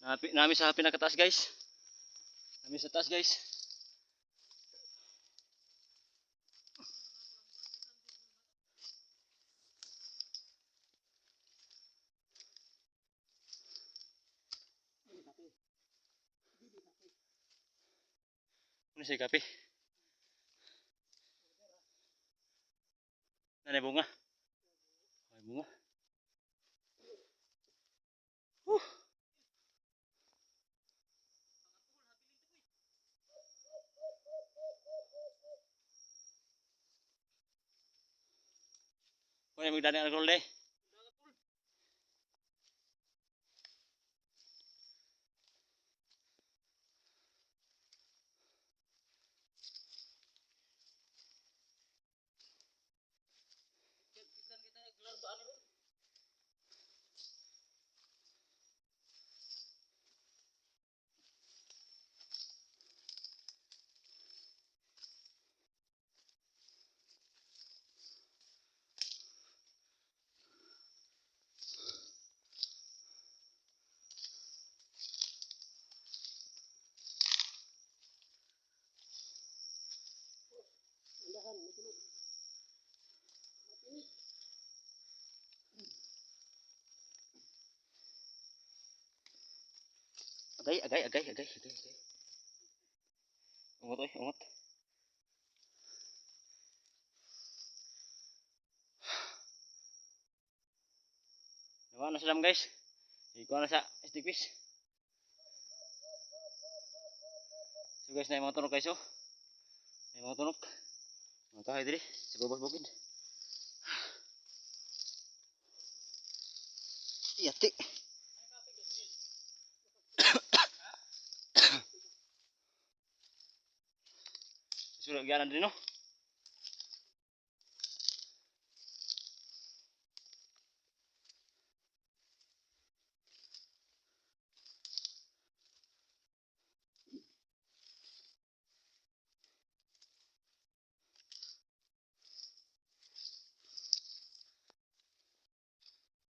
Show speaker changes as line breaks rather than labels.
Nami sa pinakataas guys. Nami sa taas guys. Ini si kape. Nanay bunga. Ay bunga. Kung magdani alcohol deh. Agay. Ungot. Nawa na salam guys. Ikaw na sa stick fish. So guys, na yung mga tunok guys oh. Na yung mga tunok. Mga kahay diri sa babas bukid. Yati. Sudah gyanan din no.